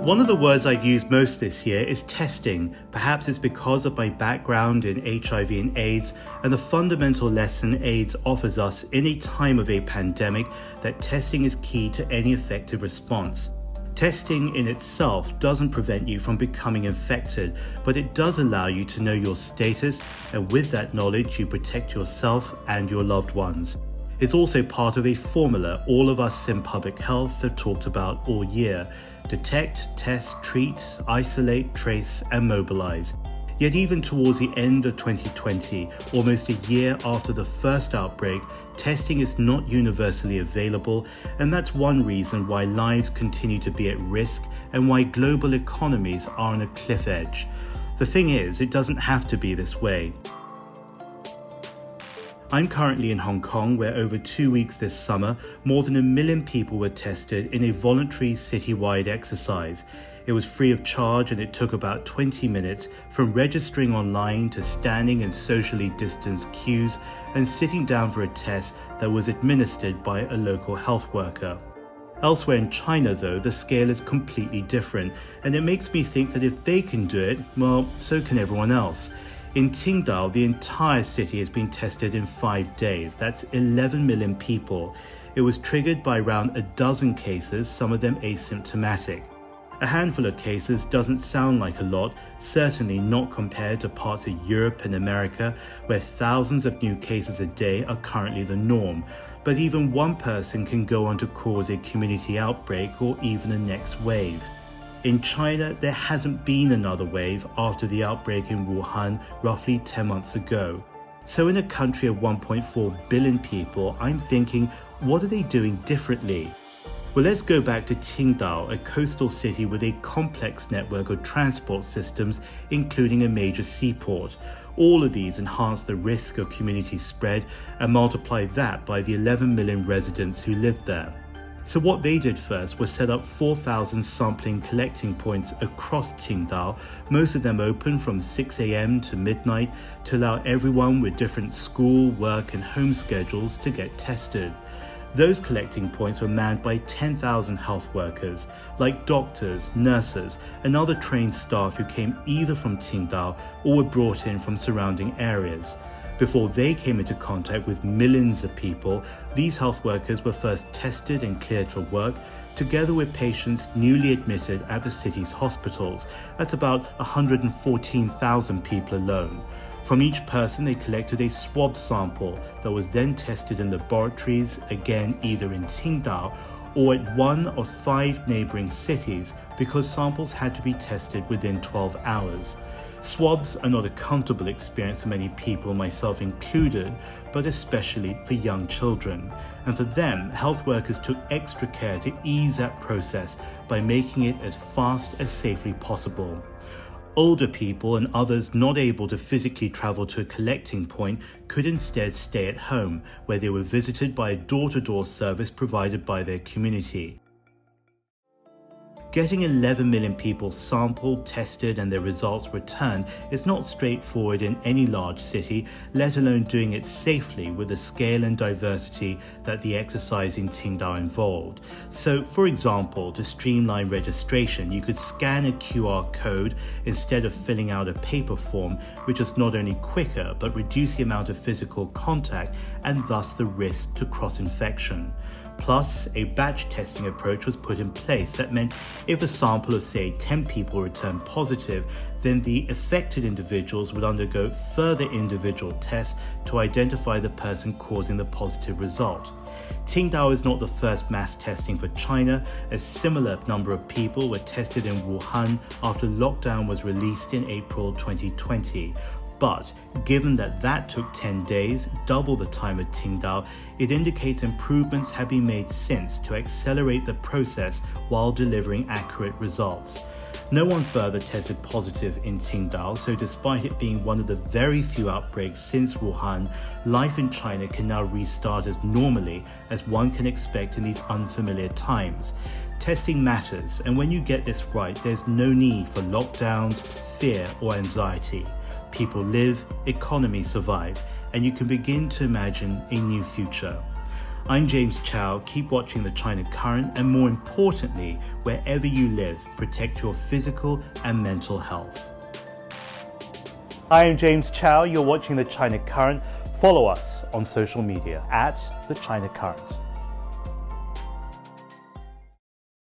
One of the words I've used most this year is testing. Perhaps it's because of my background in HIV and AIDS and the fundamental lesson AIDS offers us in a time of a pandemic that testing is key to any effective response. Testing in itself doesn't prevent you from becoming infected, but it does allow you to know your status, and with that knowledge you protect yourself and your loved ones. It's also part of a formula all of us in public health have talked about all year. Detect, test, treat, isolate, trace, and mobilize. Yet even towards the end of 2020, almost a year after the first outbreak, testing is not universally available, and that's one reason why lives continue to be at risk and why global economies are on a cliff edge. The thing is, it doesn't have to be this way. I'm currently in Hong Kong, where over 2 weeks this summer, more than 1 million people were tested in a voluntary citywide exercise. It was free of charge and it took about 20 minutes from registering online to standing in socially distanced queues and sitting down for a test that was administered by a local health worker. Elsewhere in China, though, the scale is completely different, and it makes me think that if they can do it, well, so can everyone else. In Qingdao, the entire city has been tested in 5 days. That's 11 million people. It was triggered by around a dozen cases, some of them asymptomatic. A handful of cases doesn't sound like a lot, certainly not compared to parts of Europe and America, where thousands of new cases a day are currently the norm. But even one person can go on to cause a community outbreak or even a next wave. In China, there hasn't been another wave after the outbreak in Wuhan roughly 10 months ago. So in a country of 1.4 billion people, I'm thinking, what are they doing differently? Well, let's go back to Qingdao, a coastal city with a complex network of transport systems, including a major seaport. All of these enhance the risk of community spread and multiply that by the 11 million residents who live there. So what they did first was set up 4,000 sampling collecting points across Qingdao, most of them open from 6 a.m. to midnight to allow everyone with different school, work and home schedules to get tested. Those collecting points were manned by 10,000 health workers, like doctors, nurses and other trained staff who came either from Qingdao or were brought in from surrounding areas. Before they came into contact with millions of people, these health workers were first tested and cleared for work, together with patients newly admitted at the city's hospitals, at about 114,000 people alone. From each person, they collected a swab sample that was then tested in laboratories, again either in Qingdao or at one of 5 neighboring cities, because samples had to be tested within 12 hours. Swabs are not a comfortable experience for many people, myself included, but especially for young children. And for them, health workers took extra care to ease that process by making it as fast as safely possible. Older people and others not able to physically travel to a collecting point could instead stay at home, where they were visited by a door-to-door service provided by their community. Getting 11 million people sampled, tested and their results returned is not straightforward in any large city, let alone doing it safely with the scale and diversity that the exercise in Qingdao involved. So, for example, to streamline registration, you could scan a QR code instead of filling out a paper form, which is not only quicker but reduce the amount of physical contact and thus the risk to cross-infection. Plus, a batch testing approach was put in place that meant if a sample of, say, 10 people returned positive, then the affected individuals would undergo further individual tests to identify the person causing the positive result. Qingdao is not the first mass testing for China. A similar number of people were tested in Wuhan after lockdown was released in April 2020. But given that took 10 days, double the time at Qingdao, it indicates improvements have been made since to accelerate the process while delivering accurate results. No one further tested positive in Qingdao, so despite it being one of the very few outbreaks since Wuhan, life in China can now restart as normally as one can expect in these unfamiliar times. Testing matters, and when you get this right, there's no need for lockdowns, fear or anxiety. People live, economies survive, and you can begin to imagine a new future. I'm James Chau. Keep watching the China Current, and more importantly, wherever you live, protect your physical and mental health. I am James Chau. You're watching the China Current. Follow us on social media at the China Current.